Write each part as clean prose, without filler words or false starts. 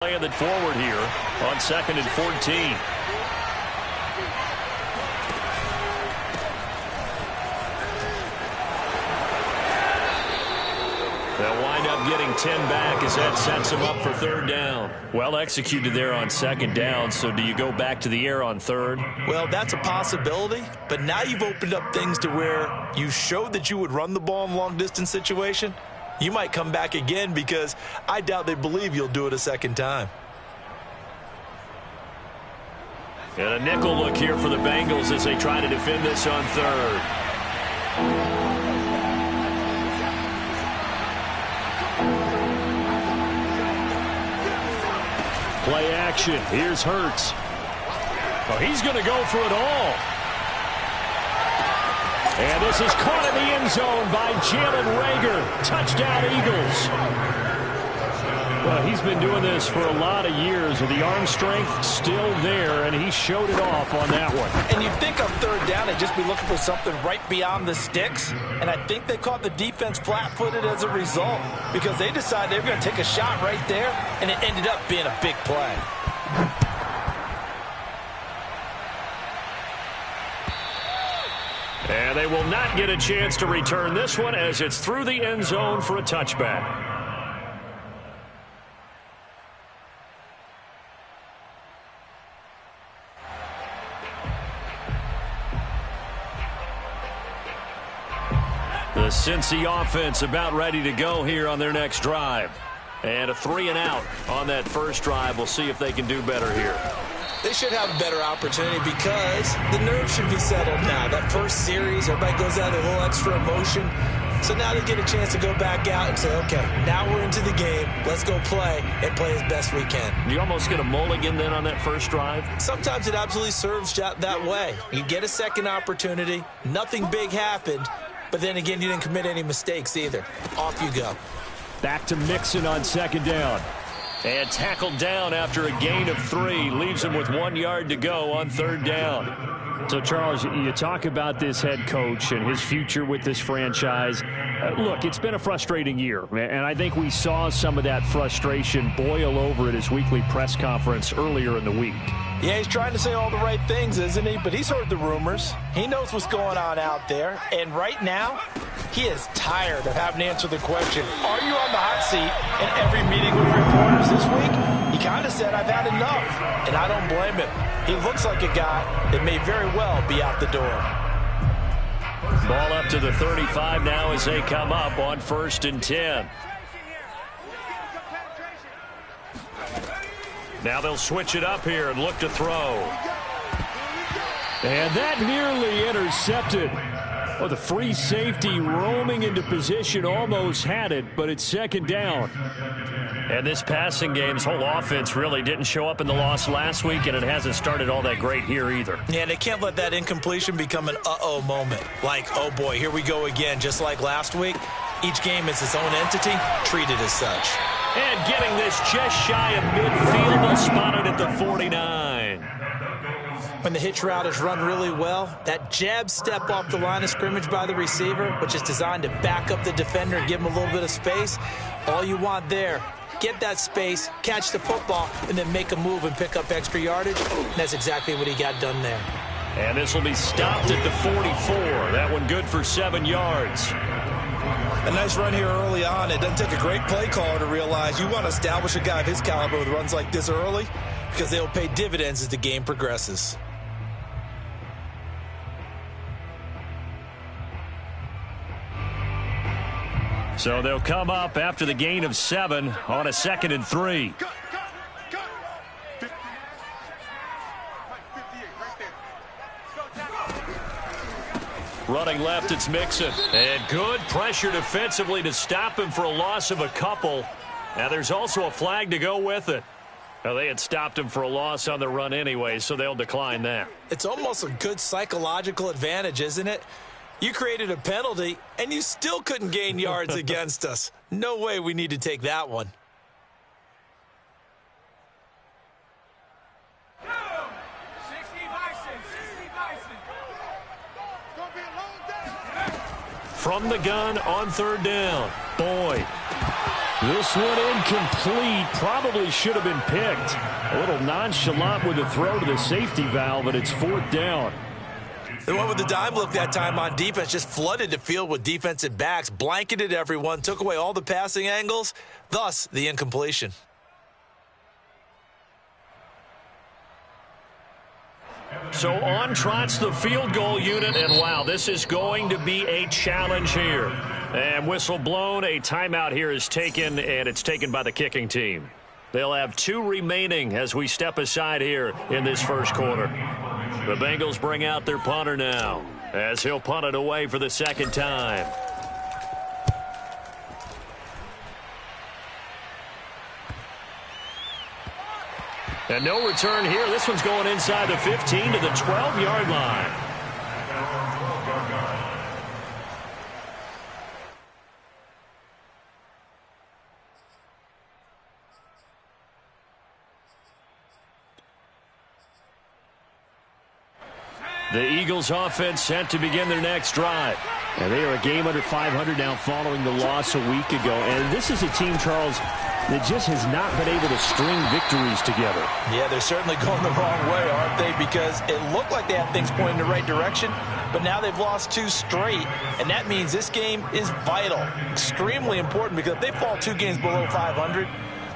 Playing it forward here on 2nd and 14. They'll wind up getting 10 back as that sets them up for 3rd down. Well executed there on 2nd down, so do you go back to the air on 3rd? Well, that's a possibility, but now you've opened up things to where you showed that you would run the ball in long-distance situation. You might come back again because I doubt they believe you'll do it a 2nd time. And a nickel look here for the Bengals as they try to defend this on 3rd. Play action. Here's Hurts. Oh, he's going to go for it all. And this is caught in the end zone by Jalen Reagor. Touchdown, Eagles. Well, he's been doing this for a lot of years with the arm strength still there, and he showed it off on that one. And you'd think on 3rd down they'd just be looking for something right beyond the sticks, and I think they caught the defense flat-footed as a result because they decided they were going to take a shot right there, and it ended up being a big play. And they will not get a chance to return this one as it's through the end zone for a touchback. The Cincy offense about ready to go here on their next drive. And a 3-and-out on that first drive. We'll see if they can do better here. They should have a better opportunity because the nerves should be settled now. That first series, everybody goes out with a little extra emotion. So now they get a chance to go back out and say, okay, now we're into the game. Let's go play and play as best we can. You almost get a mulligan then on that first drive? Sometimes it absolutely serves that way. You get a second opportunity. Nothing big happened. But then again, you didn't commit any mistakes either. Off you go. Back to Mixon on 2nd down. And tackled down after a gain of 3. Leaves him with 1 yard to go on 3rd down. So, Charles, you talk about this head coach and his future with this franchise. Look, it's been a frustrating year, and I think we saw some of that frustration boil over at his weekly press conference earlier in the week. Yeah, he's trying to say all the right things, isn't he? But he's heard the rumors. He knows what's going on out there. And right now, he is tired of having to answer the question, are you on the hot seat? In every meeting with reporters this week, he kind of said, I've had enough. And I don't blame him. He looks like a guy that may very well be out the door. Ball up to the 35 now as they come up on 1st and 10. Now they'll switch it up here and look to throw. And that nearly intercepted. Oh, the free safety roaming into position almost had it, but it's 2nd down. And this passing game's whole offense really didn't show up in the loss last week, and it hasn't started all that great here either. Yeah, they can't let that incompletion become an uh-oh moment. Like, oh boy, here we go again, just like last week. Each game is its own entity, treated as such. And getting this just shy of midfield, they'll spot it at the 49. When the hitch route is run really well, that jab step off the line of scrimmage by the receiver, which is designed to back up the defender and give him a little bit of space, all you want there, get that space, catch the football, and then make a move and pick up extra yardage. And that's exactly what he got done there. And this will be stopped at the 44. That one good for 7 yards. A nice run here early on. It doesn't take a great play caller to realize you want to establish a guy of his caliber with runs like this early because they'll pay dividends as the game progresses. So they'll come up after the gain of 7 on a 2nd and 3. Running left, it's Mixon. And good pressure defensively to stop him for a loss of a couple. Now there's also a flag to go with it. Now, they had stopped him for a loss on the run anyway, so they'll decline that. It's almost a good psychological advantage, isn't it? You created a penalty, and you still couldn't gain yards against us. No way we need to take that one. From the gun on 3rd down, Boyd. This one incomplete. Probably should have been picked. A little nonchalant with the throw to the safety valve, and it's 4th down. They went with the dime look that time on defense, just flooded the field with defensive backs, blanketed everyone, took away all the passing angles, thus the incompletion. So on trots the field goal unit, and wow, this is going to be a challenge here. And whistle blown, a timeout here is taken, and it's taken by the kicking team. They'll have 2 remaining as we step aside here in this first quarter. The Bengals bring out their punter now, as he'll punt it away for the second time. And no return here. This one's going inside the 15 to the 12-yard line. The Eagles offense set to begin their next drive. And they are a game under 500 now following the loss a week ago. And this is a team, Charles, that just has not been able to string victories together. Yeah, they're certainly going the wrong way, aren't they? Because it looked like they had things pointing in the right direction, but now they've lost 2 straight, and that means this game is vital, extremely important, because if they fall 2 games below 500,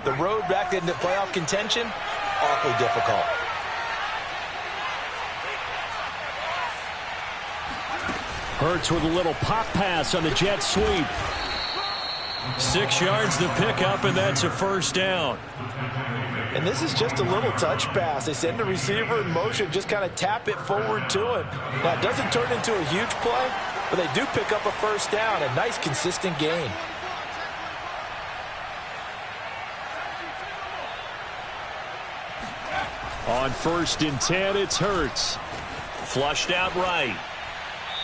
the road back into playoff contention, awfully difficult. Hurts with a little pop pass on the jet sweep. 6 yards to pick up, and that's a first down. And this is just a little touch pass. They send the receiver in motion, just kind of tap it forward to him. Now, it doesn't turn into a huge play, but they do pick up a first down. A nice, consistent gain. On 1st and 10, it's Hurts. Flushed out right.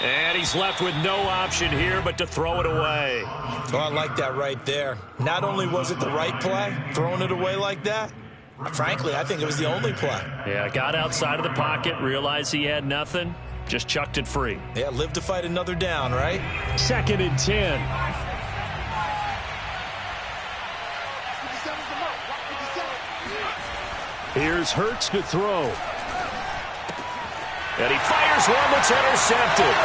And he's left with no option here but to throw it away. Oh, I like that right there. Not only was it the right play, throwing it away like that, frankly, I think it was the only play. Yeah, got outside of the pocket, realized he had nothing, just chucked it free. Yeah, live to fight another down, right? 2nd and 10. Here's Hurts to throw. And he fires one that's intercepted.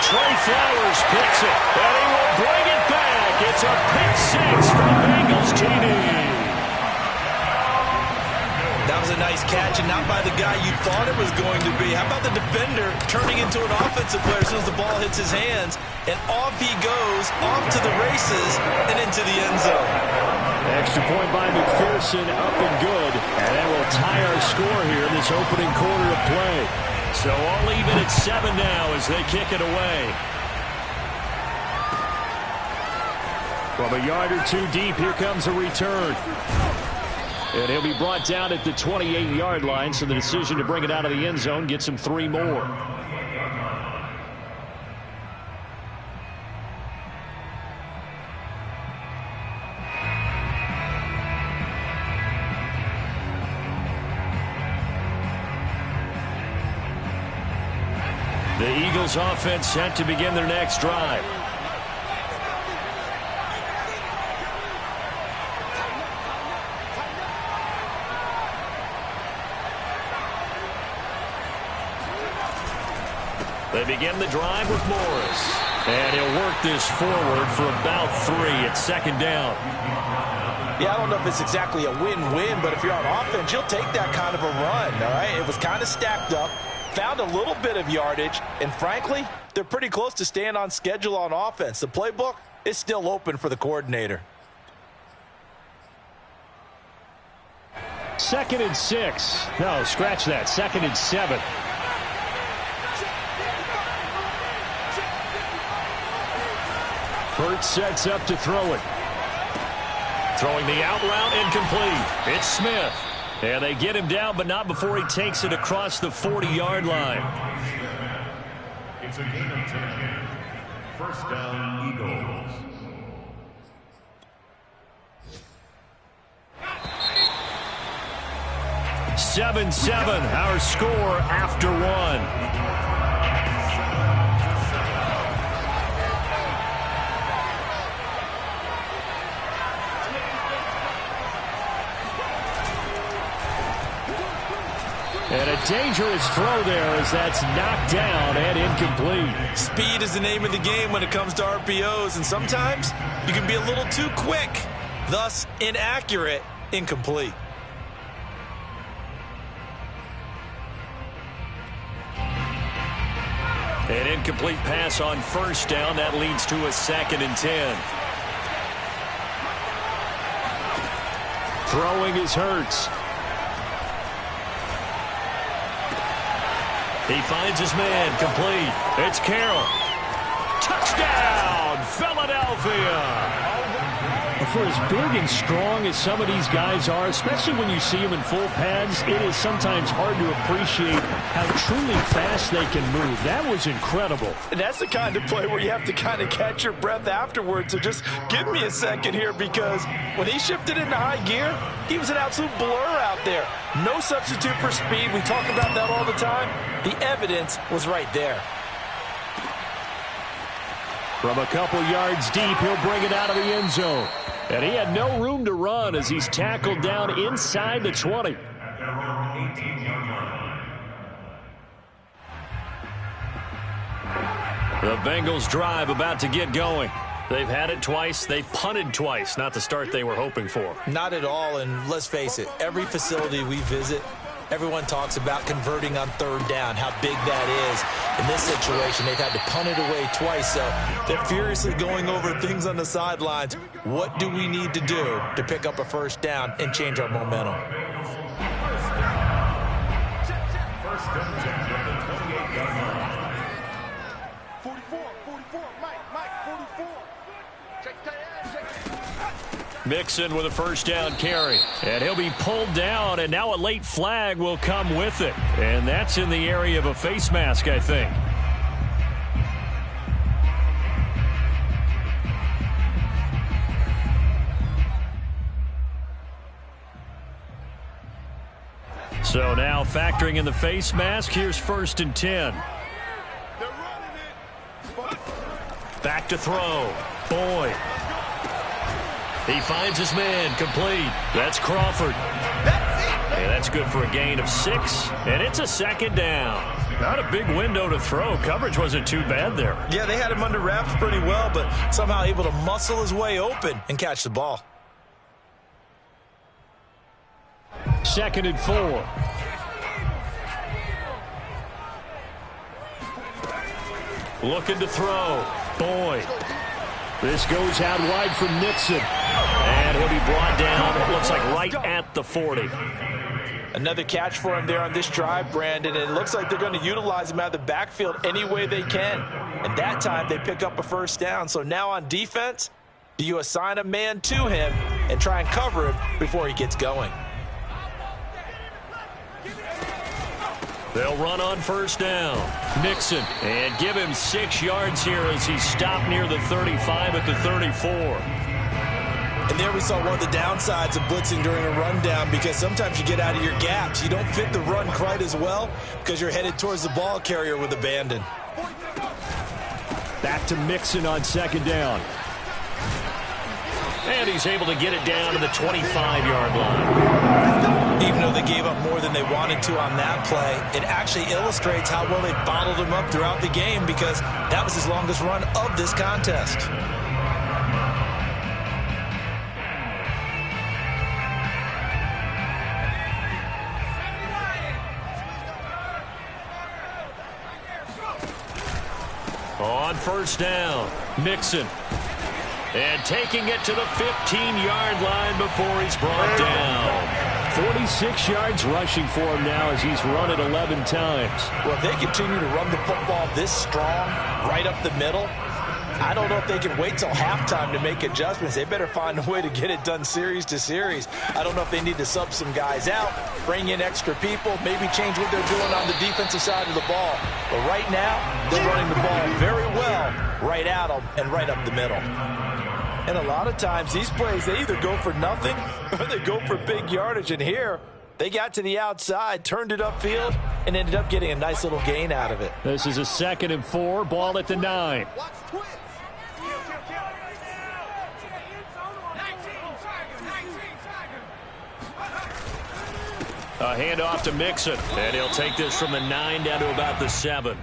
Trey Flowers picks it, and he will bring it back. It's a pick 6 for the Bengals, TD. That was a nice catch, and not by the guy you thought it was going to be. How about the defender turning into an offensive player as soon as the ball hits his hands, and off he goes, off to the races, and into the end zone. Extra point by McPherson, up and good. And that will tie our score here in this opening quarter of play. So all even at 7 now as they kick it away. From a yard or 2 deep, here comes a return. And he'll be brought down at the 28-yard line, so the decision to bring it out of the end zone gets him 3 more. The Eagles offense set to begin their next drive. They begin the drive with Morris. And he'll work this forward for about 3 at 2nd down. Yeah, I don't know if it's exactly a win-win, but if you're on offense, you'll take that kind of a run, all right? It was kind of stacked up. Found a little bit of yardage, and frankly, they're pretty close to staying on schedule on offense. The playbook is still open for the coordinator. 2nd and 6. No, scratch that. 2nd and 7. Hurts sets up to throw it. Throwing the out route, incomplete. It's Smith. And they get him down, but not before he takes it across the 40-yard line. It's a gain of 10. First down, Eagles. Seven, our score after 1. And a dangerous throw there as that's knocked down and incomplete. Speed is the name of the game when it comes to RPOs, and sometimes you can be a little too quick, thus inaccurate, incomplete. An incomplete pass on first down. That leads to a 2nd and 10. Throwing is Hurts. He finds his man, complete. It's Carroll. Touchdown, Philadelphia. For as big and strong as some of these guys are, especially when you see them in full pads, it is sometimes hard to appreciate how truly fast they can move. That was incredible. And that's the kind of play where you have to kind of catch your breath afterwards. So just give me a second here, because when he shifted into high gear, he was an absolute blur out there. No substitute for speed. We talk about that all the time. The evidence was right there. From a couple yards deep, he'll bring it out of the end zone. And he had no room to run as he's tackled down inside the 20. The Bengals drive about to get going. They've had it twice. They've punted twice. Not the start they were hoping for. Not at all, and let's face it, every facility we visit, everyone talks about converting on 3rd down, how big that is. In this situation, they've had to punt it away twice, so they're furiously going over things on the sidelines. What do we need to do to pick up a 1st down and change our momentum? First and 10 at the 28-yard line. 44, Mike, 44. Mixon with a 1st down carry. And he'll be pulled down, and now a late flag will come with it. And that's in the area of a face mask, I think. So now factoring in the face mask, here's 1st and 10. Back to throw. Boyd. He finds his man, complete. That's Crawford. And that's good for a gain of 6, and it's a 2nd down. Not a big window to throw. Coverage wasn't too bad there. Yeah, they had him under wraps pretty well, but somehow able to muscle his way open and catch the ball. 2nd and 4. Looking to throw. Boyd. This goes out wide for Nixon. And he'll be brought down, it looks like right at the 40. Another catch for him there on this drive, Brandon. And it looks like they're going to utilize him out of the backfield any way they can. And that time they pick up a 1st down. So now on defense, do you assign a man to him and try and cover him before he gets going? They'll run on 1st down. Nixon, and give him 6 yards here as he stopped near the 35 at the 34. And there we saw one of the downsides of blitzing during a rundown, because sometimes you get out of your gaps. You don't fit the run quite as well because you're headed towards the ball carrier with abandon. Back to Mixon on 2nd down. And he's able to get it down to the 25-yard line. Even though they gave up more than they wanted to on that play, it actually illustrates how well they bottled him up throughout the game, because that was his longest run of this contest. On 1st down, Mixon. And taking it to the 15-yard line before he's brought down. 46 yards rushing for him now as he's run it 11 times. Well, if they continue to run the football this strong, right up the middle, I don't know if they can wait till halftime to make adjustments. They better find a way to get it done series to series. I don't know if they need to sub some guys out, bring in extra people, maybe change what they're doing on the defensive side of the ball. But right now, they're running the ball very well right at them and right up the middle. And a lot of times, these plays, they either go for nothing or they go for big yardage. And here, they got to the outside, turned it upfield, and ended up getting a nice little gain out of it. This is a 2nd and 4, ball at the 9. A handoff to Mixon, and he'll take this from the 9 down to about the 7.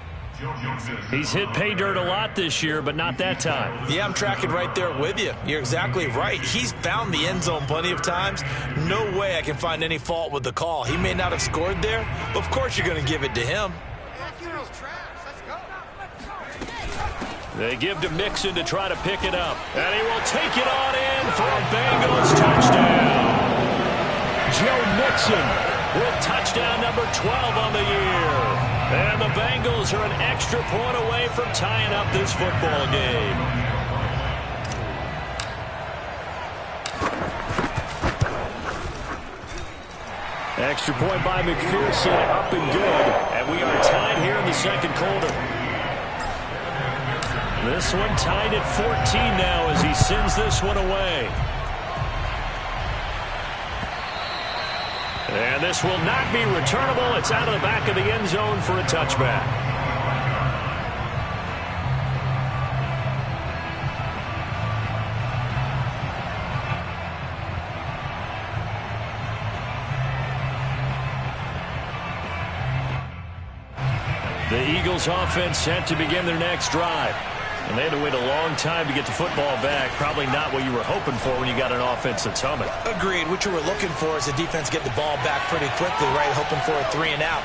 He's hit pay dirt a lot this year, but not that time. Yeah, I'm tracking right there with you. You're exactly right. He's found the end zone plenty of times. No way I can find any fault with the call. He may not have scored there, but of course you're going to give it to him. They give to Mixon to try to pick it up. And he will take it on in for a Bengals touchdown. Joe Mixon with touchdown number 12 on the year. And the Bengals are an extra point away from tying up this football game. Extra point by McPherson, up and good. And we are tied here in the second quarter. This one tied at 14 now as he sends this one away. And this will not be returnable. It's out of the back of the end zone for a touchback. The Eagles offense set to begin their next drive. And they had to wait a long time to get the football back. Probably not what you were hoping for when you got an offense that's humming. Agreed. What you were looking for is the defense get the ball back pretty quickly, right? Hoping for a 3 and out.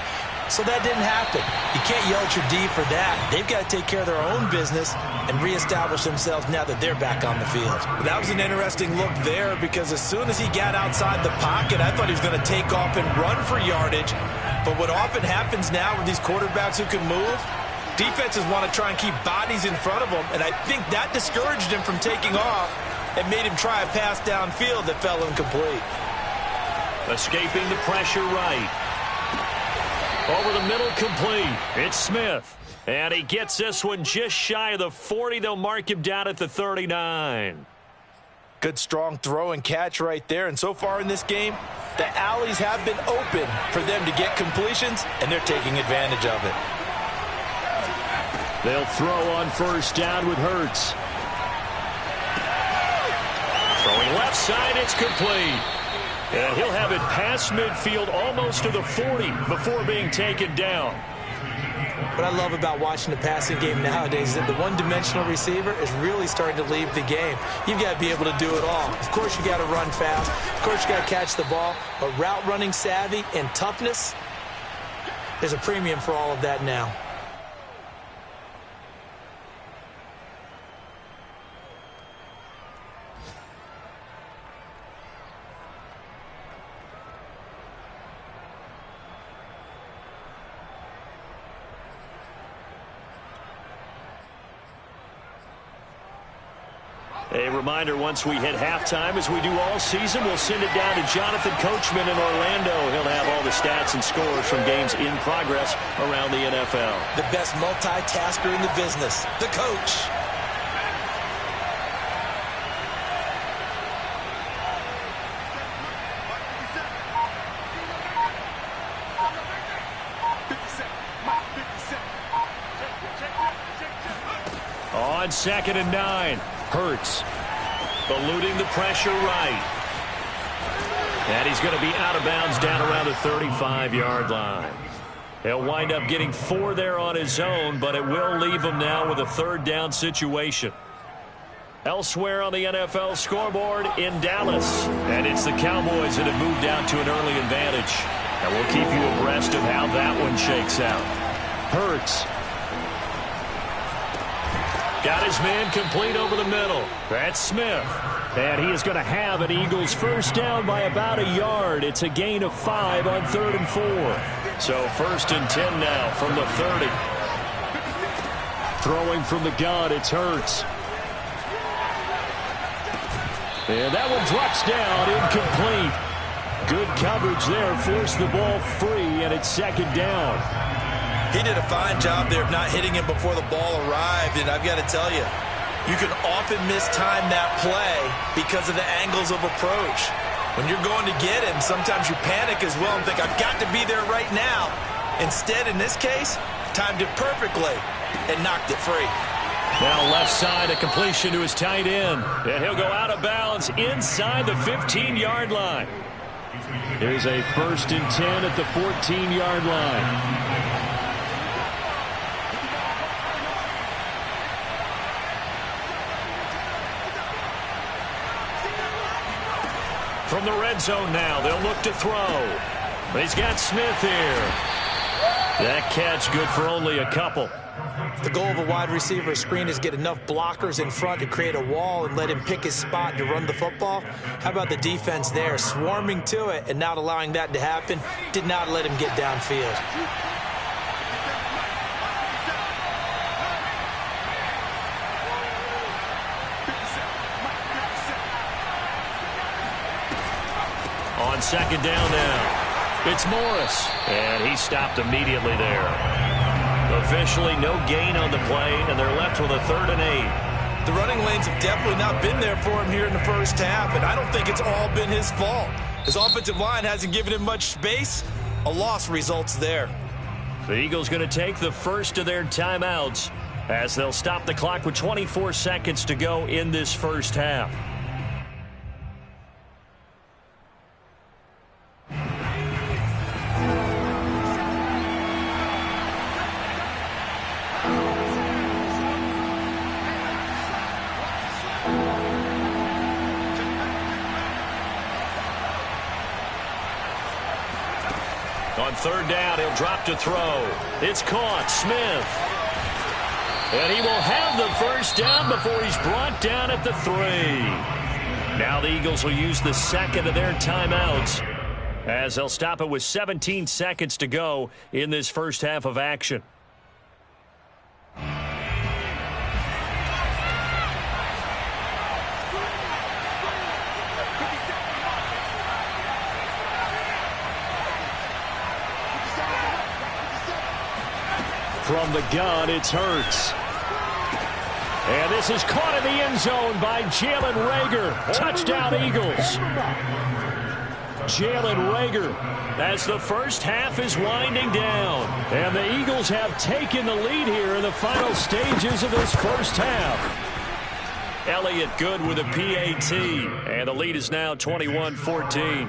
So that didn't happen. You can't yell at your D for that. They've got to take care of their own business and reestablish themselves now that they're back on the field. That was an interesting look there because as soon as he got outside the pocket, I thought he was going to take off and run for yardage. But what often happens now with these quarterbacks who can move, defenses want to try and keep bodies in front of them, and I think that discouraged him from taking off and made him try a pass downfield that fell incomplete. Escaping the pressure right. Over the middle, complete. It's Smith. And he gets this one just shy of the 40. They'll mark him down at the 39. Good, strong throw and catch right there. And so far in this game, the alleys have been open for them to get completions, and they're taking advantage of it. They'll throw on first down with Hurts. Throwing left side, it's complete. And he'll have it past midfield almost to the 40 before being taken down. What I love about watching the passing game nowadays is that the one-dimensional receiver is really starting to leave the game. You've got to be able to do it all. Of course, you got to run fast. Of course, you got to catch the ball. But route running savvy and toughness, there's a premium for all of that now. A reminder, once we hit halftime, as we do all season, we'll send it down to Jonathan Coachman in Orlando. He'll have all the stats and scores from games in progress around the NFL. The best multitasker in the business, the coach. On 2nd and 9. Hurts eluding the pressure right. And he's going to be out of bounds down around the 35-yard line. He'll wind up getting 4 there on his own, but it will leave him now with a 3rd down situation. Elsewhere on the NFL scoreboard in Dallas. And it's the Cowboys that have moved out to an early advantage. And we'll keep you abreast of how that one shakes out. Hurts. Got his man complete over the middle. That's Smith. And he is going to have an Eagles first down by about a yard. It's a gain of 5 on 3rd and 4. So 1st and 10 now from the 30. Throwing from the gun, it's Hurts. And that one drops down, incomplete. Good coverage there, forced the ball free, and it's 2nd down. He did a fine job there of not hitting him before the ball arrived, and I've got to tell you, you can often mistime that play because of the angles of approach. When you're going to get him, sometimes you panic as well and think, I've got to be there right now. Instead, in this case, timed it perfectly and knocked it free. Now left side, a completion to his tight end. And he'll go out of bounds inside the 15-yard line. Here's a 1st and 10 at the 14-yard line. From the red zone now, they'll look to throw. He's got Smith here. That catch good for only a couple. The goal of a wide receiver screen is get enough blockers in front to create a wall and let him pick his spot to run the football. How about the defense there, swarming to it and not allowing that to happen? Did not let him get downfield. On 2nd down now. It's Morris, and he stopped immediately there. Officially no gain on the play, and they're left with a 3rd and 8. The running lanes have definitely not been there for him here in the first half, and I don't think it's all been his fault. His offensive line hasn't given him much space. A loss results there. The Eagles going to take the first of their timeouts as they'll stop the clock with 24 seconds to go in this first half. On 3rd down, he'll drop to throw. It's caught. Smith. And he will have the first down before he's brought down at the 3. Now the Eagles will use the 2nd of their timeouts as they'll stop it with 17 seconds to go in this first half of action. From the gun, it's Hurts. And this is caught in the end zone by Jalen Reagor. Touchdown, Eagles. Jalen Reagor as the first half is winding down. And the Eagles have taken the lead here in the final stages of this first half. Elliott good with a PAT. And the lead is now 21-14.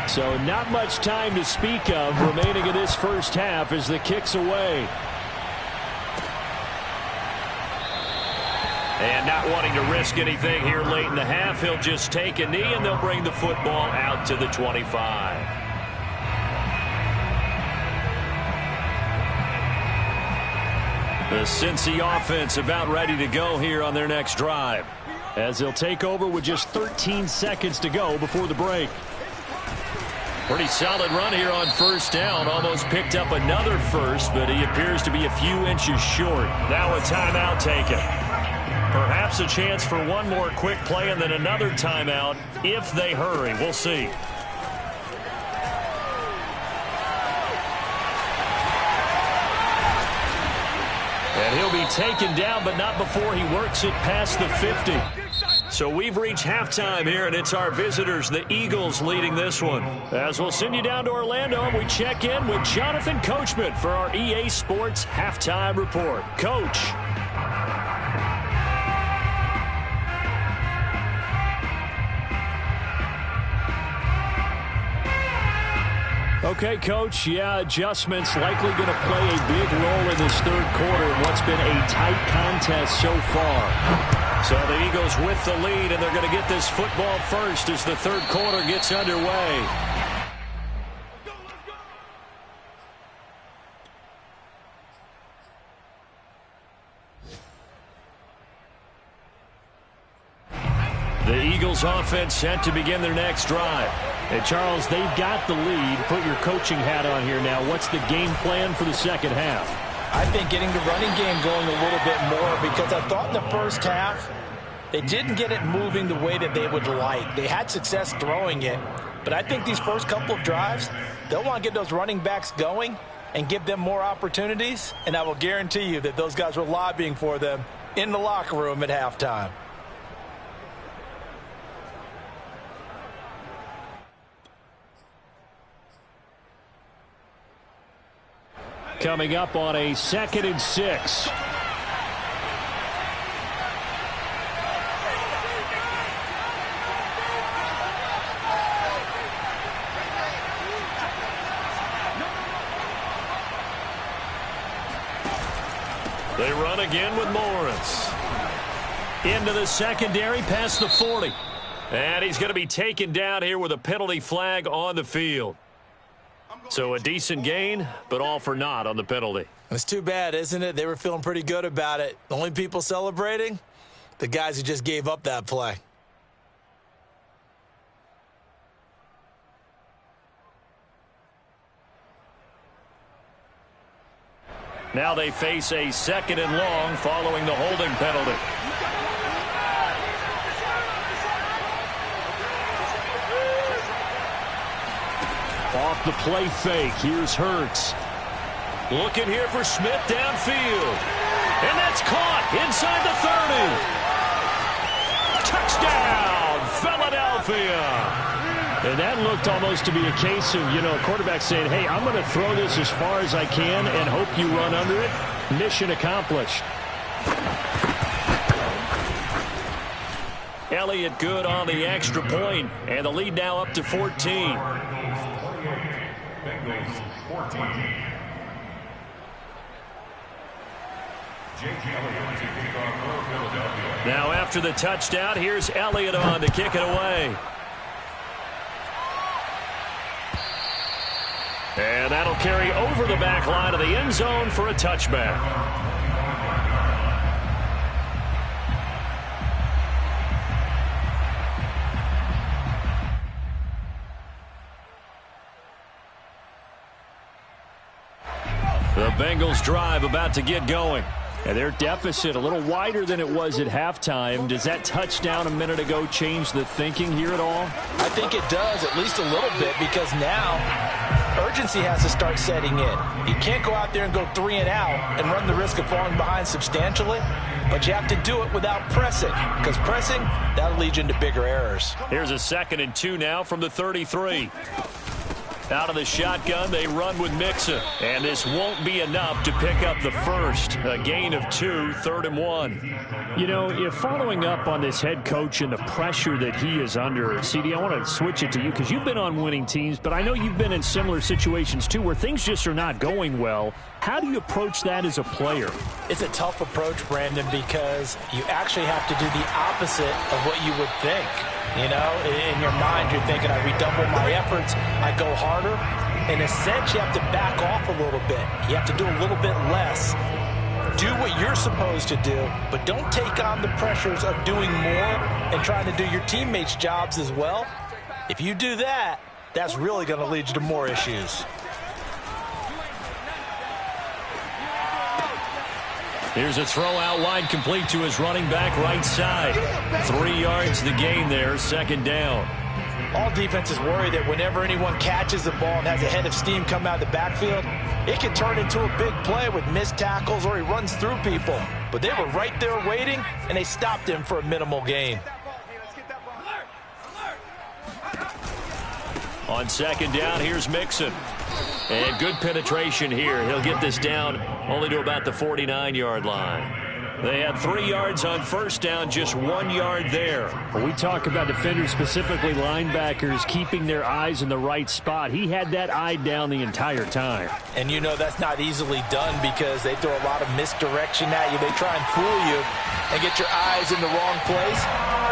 So not much time to speak of remaining in this first half as the kick's away. And not wanting to risk anything here late in the half, he'll just take a knee and they'll bring the football out to the 25. The Cincy offense about ready to go here on their next drive as they'll take over with just 13 seconds to go before the break. Pretty solid run here on 1st down. Almost picked up another first, but he appears to be a few inches short. Now a timeout taken. Perhaps a chance for one more quick play and then another timeout if they hurry. We'll see. And he'll be taken down, but not before he works it past the 50. So we've reached halftime here, and it's our visitors, the Eagles, leading this one. As we'll send you down to Orlando, and we check in with Jonathan Coachman for our EA Sports Halftime Report. Coach. Okay, Coach, yeah, adjustments likely going to play a big role in this 3rd quarter in what's been a tight contest so far. So the Eagles with the lead, and they're going to get this football first as the 3rd quarter gets underway. The Eagles offense set to begin their next drive. And Charles, they've got the lead. Put your coaching hat on here now. What's the game plan for the second half? I think getting the running game going a little bit more, because I thought in the first half they didn't get it moving the way that they would like. They had success throwing it, but I think these first couple of drives, they'll want to get those running backs going and give them more opportunities, and I will guarantee you that those guys were lobbying for them in the locker room at halftime. Coming up on a 2nd and 6. They run again with Morris. Into the secondary, past the 40. And he's going to be taken down here with a penalty flag on the field. So a decent gain, but all for naught on the penalty. It's too bad, isn't it? They were feeling pretty good about it. The only people celebrating? The guys who just gave up that play. Now they face a 2nd and long following the holding penalty. Off the play fake. Here's Hurts. Looking here for Smith downfield. And that's caught inside the 30. Touchdown, Philadelphia. And that looked almost to be a case of, a quarterback saying, hey, I'm going to throw this as far as I can and hope you run under it. Mission accomplished. Elliott good on the extra point, and the lead now up to 14. Bengals 14. Now after the touchdown, here's Elliott on to kick it away. And that'll carry over the back line of the end zone for a touchback. The Bengals drive about to get going. And their deficit a little wider than it was at halftime. Does that touchdown a minute ago change the thinking here at all? I think it does, at least a little bit, because now urgency has to start setting in. You can't go out there and go 3 and out and run the risk of falling behind substantially, but you have to do it without pressing, because pressing, that'll lead you into bigger errors. Here's a 2nd and 2 now from the 33. Out of the shotgun, they run with Mixon. And this won't be enough to pick up the first. A gain of 2, 3rd and 1. If following up on this head coach and the pressure that he is under, CD, I want to switch it to you because you've been on winning teams, but I know you've been in similar situations too where things just are not going well. How do you approach that as a player? It's a tough approach, Brandon, because you actually have to do the opposite of what you would think. In your mind, you're thinking, I redouble my efforts, I go harder. In a sense, you have to back off a little bit. You have to do a little bit less. Do what you're supposed to do, but don't take on the pressures of doing more and trying to do your teammates' jobs as well. If you do that, that's really going to lead you to more issues. Here's a throw out wide, complete to his running back right side. 3 yards the gain there, 2nd down. All defenses worry that whenever anyone catches the ball and has a head of steam come out of the backfield, it can turn into a big play with missed tackles or he runs through people. But they were right there waiting, and they stopped him for a minimal gain. On 2nd down, here's Mixon. And good penetration here. He'll get this down only to about the 49-yard line. They had 3 yards on 1st down, just 1 yard there. When we talk about defenders, specifically linebackers, keeping their eyes in the right spot, he had that eye down the entire time. And that's not easily done because they throw a lot of misdirection at you. They try and fool you and get your eyes in the wrong place.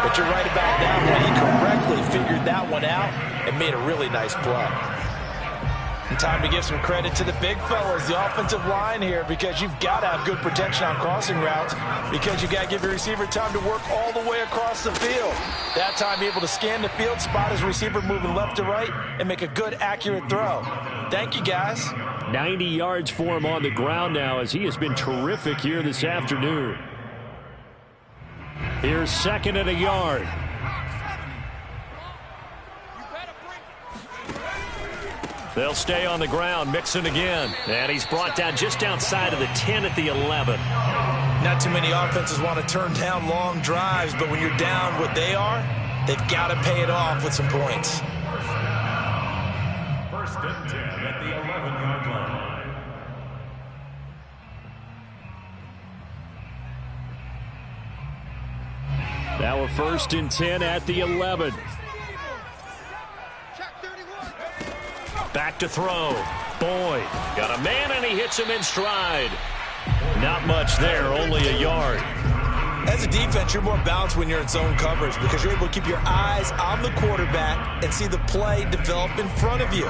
But you're right about that one. He correctly figured that one out and made a really nice play. And time to give some credit to the big fellas, the offensive line here, because you've got to have good protection on crossing routes because you've got to give your receiver time to work all the way across the field. That time able to scan the field, spot his receiver moving left to right, and make a good, accurate throw. Thank you, guys. 90 yards for him on the ground now as he has been terrific here this afternoon. Here's 2nd and a yard. They'll stay on the ground. Mixon again. And he's brought down just outside of the 10 at the 11. Not too many offenses want to turn down long drives, but when you're down what they are, they've got to pay it off with some points. 1st and 10 at the 11-yard line. Now a 1st and 10 at the 11. Back to throw. Boyd got a man, and he hits him in stride. Not much there, only a yard. As a defense, you're more balanced when you're in zone coverage because you're able to keep your eyes on the quarterback and see the play develop in front of you.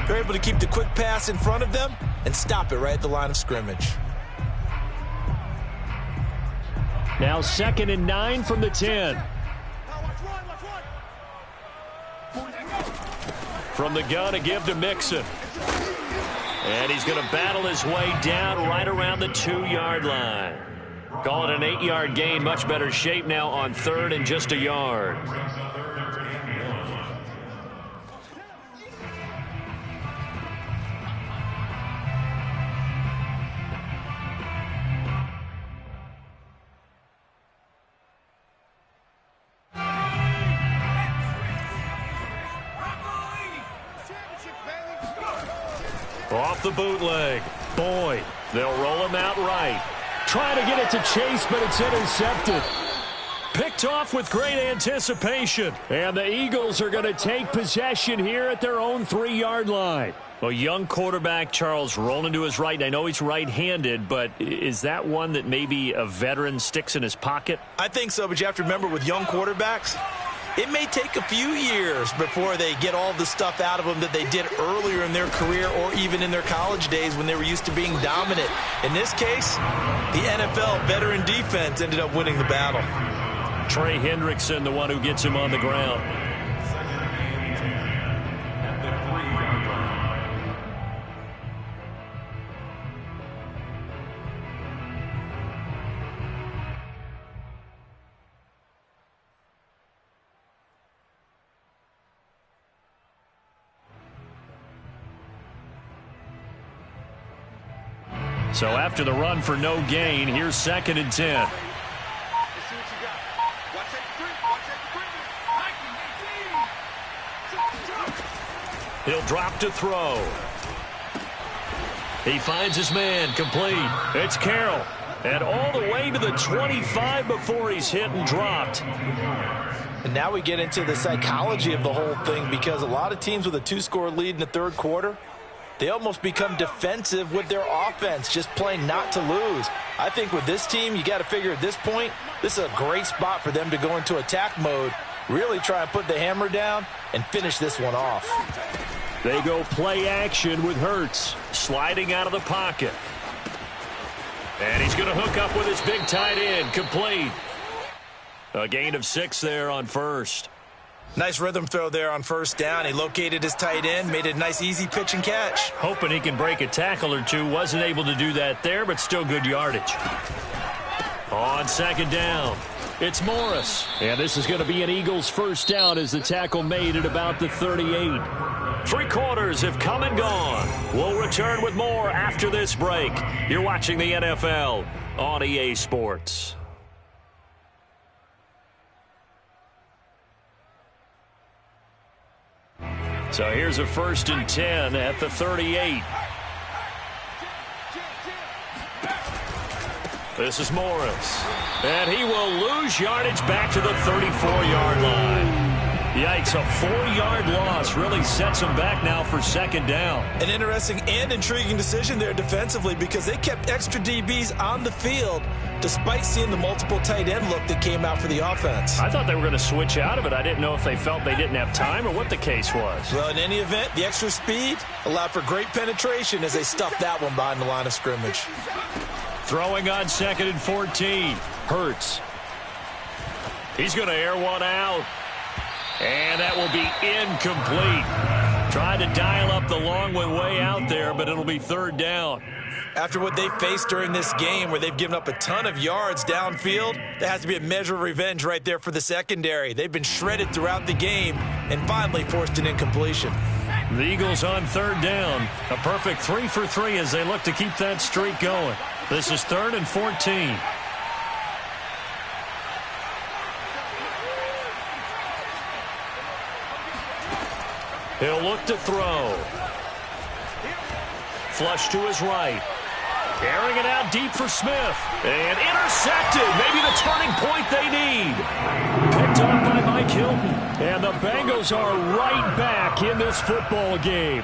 You're able to keep the quick pass in front of them and stop it right at the line of scrimmage. Now 2nd and 9 from the 10. From the gun, a give to Mixon. And he's going to battle his way down right around the 2-yard line. Call it an 8-yard gain. Much better shape now on 3rd and just a yard. Off the bootleg. Boyd. They'll roll him out right. Trying to get it to Chase, but it's intercepted. Picked off with great anticipation. And the Eagles are going to take possession here at their own 3-yard line. A young quarterback, Charles, rolling to his right. And I know he's right-handed, but is that one that maybe a veteran sticks in his pocket? I think so, but you have to remember with young quarterbacks, it may take a few years before they get all the stuff out of them that they did earlier in their career or even in their college days when they were used to being dominant. In this case, the NFL veteran defense ended up winning the battle. Trey Hendrickson, the one who gets him on the ground. So after the run for no gain, here's 2nd and 10. He'll drop to throw. He finds his man, complete. It's Carroll. And all the way to the 25 before he's hit and dropped. And now we get into the psychology of the whole thing because a lot of teams with a 2-score lead in the 3rd quarter, they almost become defensive with their offense, just playing not to lose. I think with this team, you got to figure at this point, this is a great spot for them to go into attack mode, really try and put the hammer down and finish this one off. They go play action with Hurts. Sliding out of the pocket. And he's going to hook up with his big tight end, complete. A gain of 6 there on 1st. Nice rhythm throw there on 1st down. He located his tight end, made a nice easy pitch and catch. Hoping he can break a tackle or two. Wasn't able to do that there, but still good yardage. On 2nd down, it's Morris. And this is going to be an Eagles 1st down as the tackle made at about the 38. 3 quarters have come and gone. We'll return with more after this break. You're watching the NFL on EA Sports. So here's a 1st and 10 at the 38. This is Morris. And he will lose yardage back to the 34-yard line. Yikes, a 4-yard loss really sets him back now for 2nd down. An interesting and intriguing decision there defensively because they kept extra DBs on the field despite seeing the multiple tight end look that came out for the offense. I thought they were going to switch out of it. I didn't know if they felt they didn't have time or what the case was. Well, in any event, the extra speed allowed for great penetration as they stuffed that one behind the line of scrimmage. Throwing on 2nd and 14. Hurts. He's going to air one out. And that will be incomplete. Trying to dial up the long way out there, but it'll be 3rd down. After what they faced during this game where they've given up a ton of yards downfield, there has to be a measure of revenge right there for the secondary. They've been shredded throughout the game and finally forced an incompletion. The Eagles on 3rd down. A perfect 3 for 3 as they look to keep that streak going. This is 3rd and 14. He'll look to throw. Flush to his right. Airing it out deep for Smith. And intercepted. Maybe the turning point they need. Picked up by Mike Hilton. And the Bengals are right back in this football game.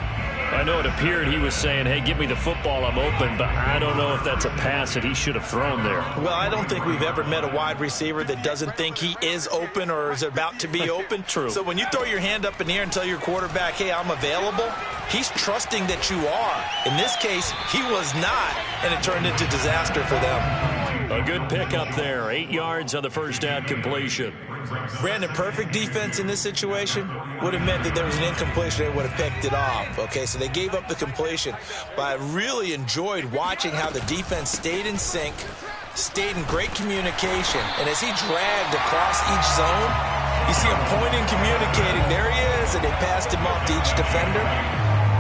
I know it appeared he was saying, hey, give me the football, I'm open, but I don't know if that's a pass that he should have thrown there. Well, I don't think we've ever met a wide receiver that doesn't think he is open or is about to be open. True. So when you throw your hand up in the air and tell your quarterback, hey, I'm available, he's trusting that you are. In this case, he was not, and it turned into disaster for them. A good pickup there. 8 yards on the first down completion. Brandon, perfect defense in this situation would have meant that there was an incompletion. They would have picked it off. Okay, so they gave up the completion. But I really enjoyed watching how the defense stayed in sync, stayed in great communication. And as he dragged across each zone, you see him pointing, communicating. There he is, and they passed him off to each defender.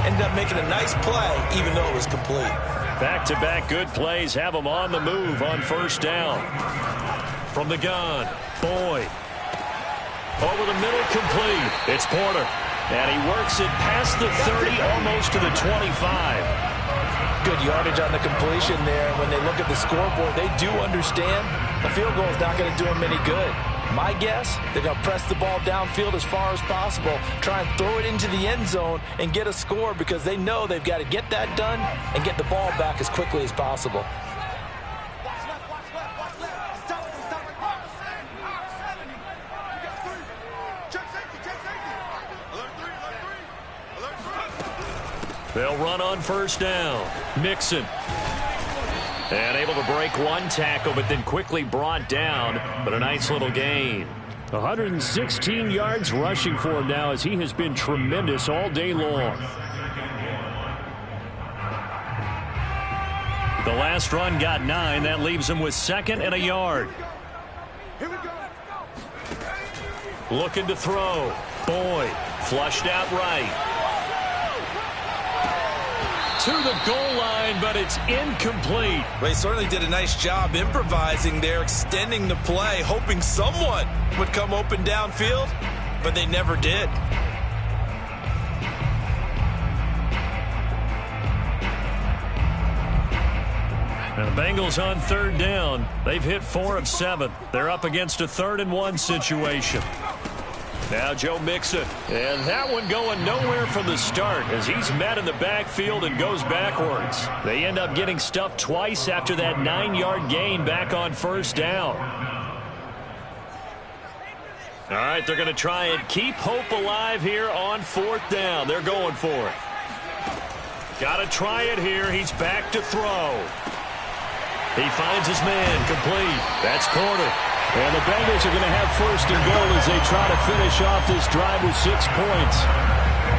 Ended up making a nice play, even though it was complete. Back-to-back good plays have them on the move on first down. From the gun, Boyd. Over the middle, complete. It's Porter. And he works it past the 30, almost to the 25. Good yardage on the completion there. When they look at the scoreboard, they do understand the field goal is not going to do them any good. My guess, they're going to press the ball downfield as far as possible, try and throw it into the end zone and get a score because they know they've got to get that done and get the ball back as quickly as possible. They'll run on first down. Mixon. And able to break one tackle, but then quickly brought down. But a nice little gain. 116 yards rushing for him now as he has been tremendous all day long. The last run got 9. That leaves him with 2nd and a yard. Looking to throw. Boyd. Flushed out right. To the goal line, but it's incomplete. Well, he certainly did a nice job improvising there, extending the play, hoping someone would come open downfield, but they never did. And the Bengals on third down. They've hit 4 of 7. They're up against a 3rd and 1 situation. Now Joe Mixon, and that one going nowhere from the start as he's met in the backfield and goes backwards. They end up getting stuffed twice after that 9-yard gain back on first down. All right, they're going to try and keep hope alive here on 4th down. They're going for it. Got to try it here. He's back to throw. He finds his man, complete. That's Porter. And the Bengals are going to have 1st and goal as they try to finish off this drive with 6 points.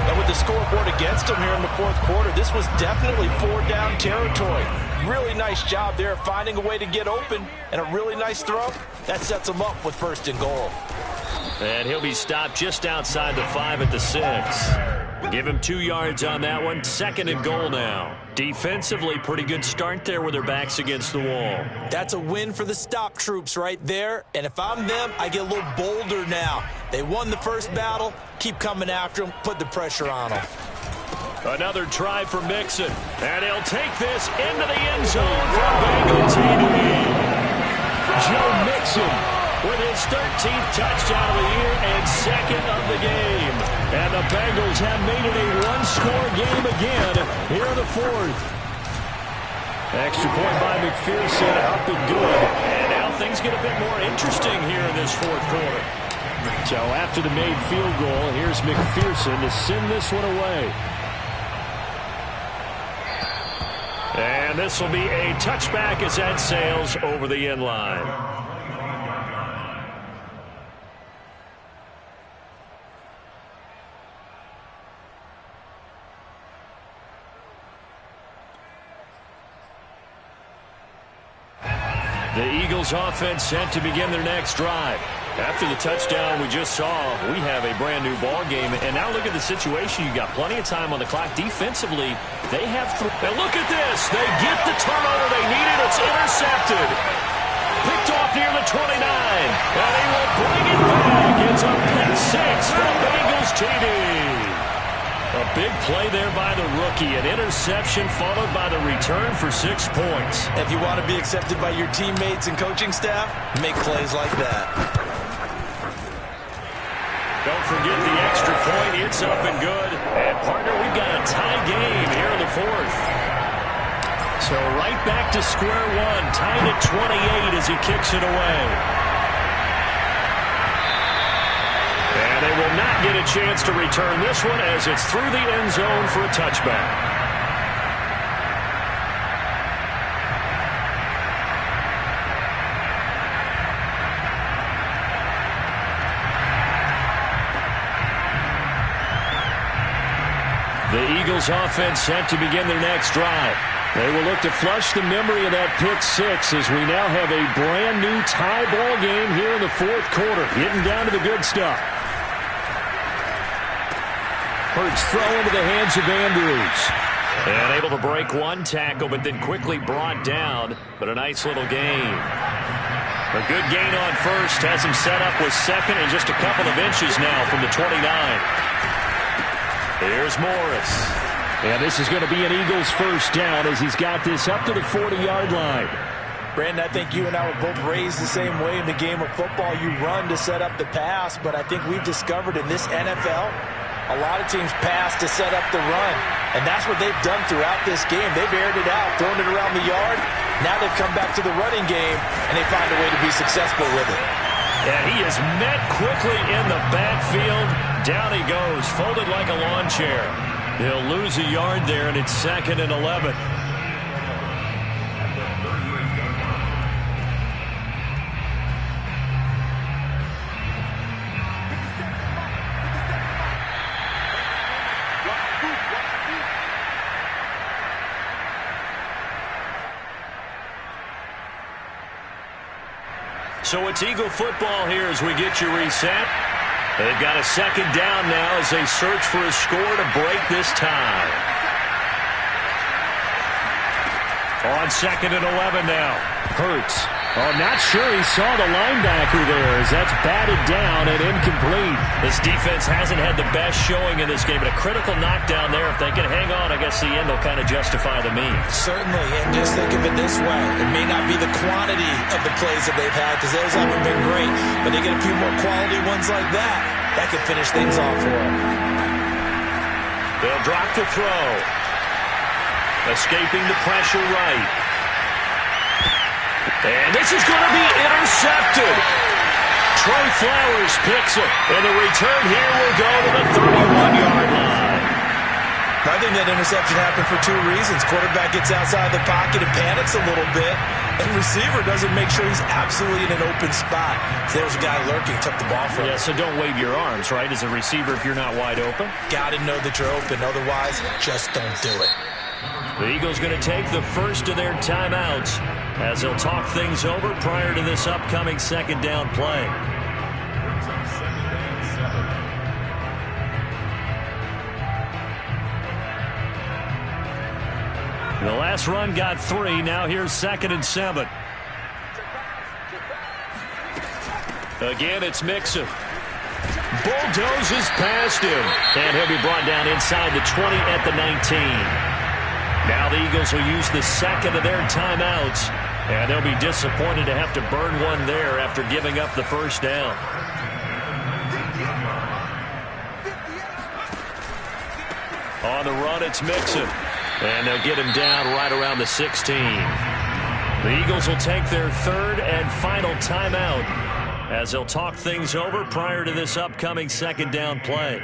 And with the scoreboard against them here in the 4th quarter, this was definitely 4-down territory. Really nice job there finding a way to get open and a really nice throw. That sets them up with 1st and goal. And he'll be stopped just outside the 5 at the 6. Give him 2 yards on that one. 2nd and goal now. Defensively, pretty good start there with their backs against the wall. That's a win for the stop troops right there. And if I'm them, I get a little bolder now. They won the first battle. Keep coming after them. Put the pressure on them. Another try for Mixon. And he'll take this into the end zone for Bengal TD. Joe Mixon with his 13th touchdown of the year and 2nd of the game. And the Bengals have made it a one-score game again here in the 4th. Extra point by McPherson, up and good. And now things get a bit more interesting here in this 4th quarter. So after the made field goal, here's McPherson to send this one away. And this will be a touchback as that sails over the end line. The Eagles offense set to begin their next drive. After the touchdown we just saw, we have a brand new ball game. And now look at the situation. You got plenty of time on the clock. Defensively, they have and look at this. They get the turnover they needed. It's intercepted. Picked off near the 29. And he will bring it back. It's a pick 6 for the Bengals TD. A big play there by the rookie. An interception followed by the return for 6 points. If you want to be accepted by your teammates and coaching staff, make plays like that. Don't forget the extra point. It's up and good. And, partner, we've got a tie game to square one, tied at 28 as he kicks it away. And they will not get a chance to return this one as it's through the end zone for a touchback. The Eagles offense set to begin their next drive. They will look to flush the memory of that pick six as we now have a brand new tie ball game here in the fourth quarter. Getting down to the good stuff. Hurts throw into the hands of Andrews. And able to break one tackle, but then quickly brought down. But a nice little gain. A good gain on first. Has him set up with second and just a couple of inches now from the 29. Here's Morris. And this is going to be an Eagles first down as he's got this up to the 40-yard line. Brandon, I think you and I were both raised the same way in the game of football. You run to set up the pass, but I think we've discovered in this NFL, a lot of teams pass to set up the run. And that's what they've done throughout this game. They've aired it out, thrown it around the yard. Now they've come back to the running game, and they find a way to be successful with it. And he is met quickly in the backfield. Down he goes, folded like a lawn chair. He'll lose a yard there, and it's 2nd and 11. So it's Eagle football here as we get you reset. They've got a second down now as they search for a score to break this tie. On 2nd and 11 now. Hurts. Oh, not sure he saw the linebacker there as that's batted down and incomplete. This defense hasn't had the best showing in this game, but a critical knockdown there. If they can hang on, I guess the end will kind of justify the means. Certainly, and just think of it this way. It may not be the quantity of the plays that they've had because those haven't been great, but they get a few more quality ones like that. That could finish things off for them. They'll drop the throw. Escaping the pressure right. And this is going to be intercepted. Trey Flowers picks it. And the return here will go to the 31-yard line. I think that interception happened for two reasons. Quarterback gets outside the pocket and panics a little bit. And receiver doesn't make sure he's absolutely in an open spot. So there was a guy lurking, took the ball from him. Yeah, so don't wave your arms, right, as a receiver if you're not wide open. Got to know that you're open. Otherwise, just don't do it. The Eagles going to take the first of their timeouts as they'll talk things over prior to this upcoming second down play. The last run got 3. Now here's 2nd and 7. Again, it's Mixon. Bulldozes past him. And he'll be brought down inside the 20 at the 19. Now the Eagles will use the second of their timeouts. And they'll be disappointed to have to burn one there after giving up the first down. On the run, it's Mixon. And they'll get him down right around the 16. The Eagles will take their third and final timeout as they'll talk things over prior to this upcoming second down play.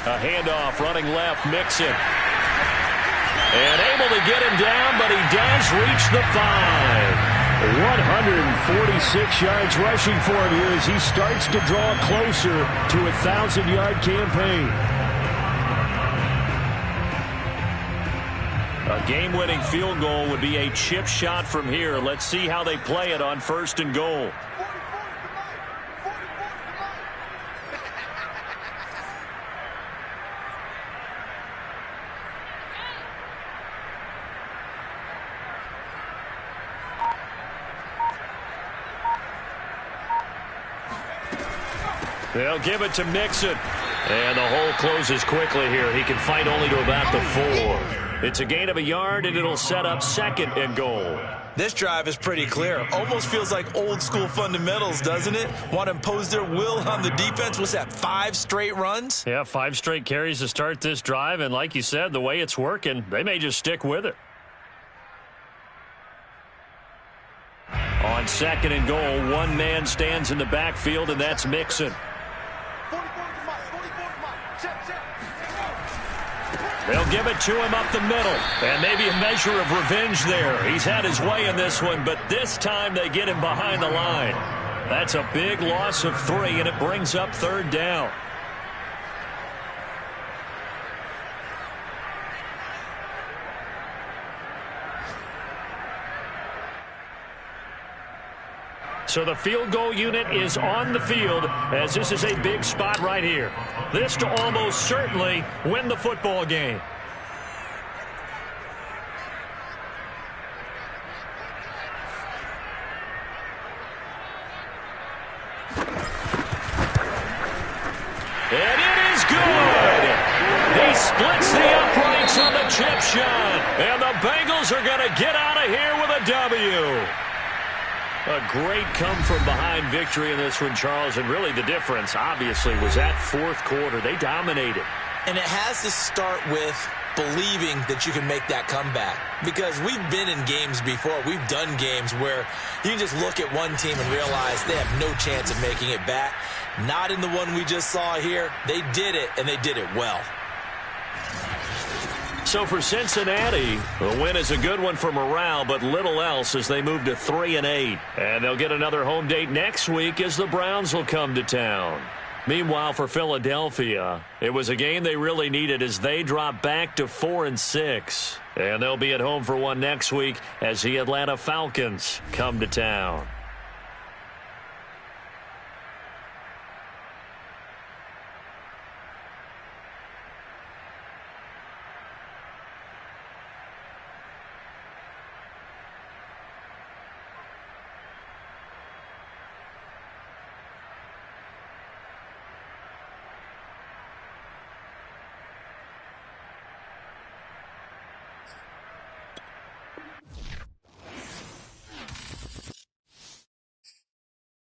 A handoff running left, Mixon. And able to get him down, but he does reach the 5. 146 yards rushing for him here as he starts to draw closer to a 1,000-yard campaign. A game-winning field goal would be a chip shot from here. Let's see how they play it on 1st and goal. They'll give it to Mixon. And the hole closes quickly here. He can fight only to about the 4. It's a gain of a yard, and it'll set up 2nd and goal. This drive is pretty clear. Almost feels like old school fundamentals, doesn't it? Want to impose their will on the defense. What's that, 5 straight runs? Yeah, 5 straight carries to start this drive. And like you said, the way it's working, they may just stick with it. On 2nd and goal, one man stands in the backfield, and that's Mixon. They'll give it to him up the middle. And maybe a measure of revenge there. He's had his way in this one, but this time they get him behind the line. That's a big loss of 3, and it brings up 3rd down. So the field goal unit is on the field as this is a big spot right here. This to almost certainly win the football game. And it is good. He splits the uprights on the chip shot. And the Bengals are going to get out of here with a W. A great come-from-behind victory in this one, Charles, and really the difference, obviously, was that 4th quarter. They dominated. And it has to start with believing that you can make that comeback. Because we've been in games before. We've done games where you can just look at one team and realize they have no chance of making it back. Not in the one we just saw here. They did it, and they did it well. So for Cincinnati, the win is a good one for morale, but little else as they move to 3-8. And they'll get another home date next week as the Browns will come to town. Meanwhile, for Philadelphia, it was a game they really needed as they drop back to 4-6. And they'll be at home for one next week as the Atlanta Falcons come to town.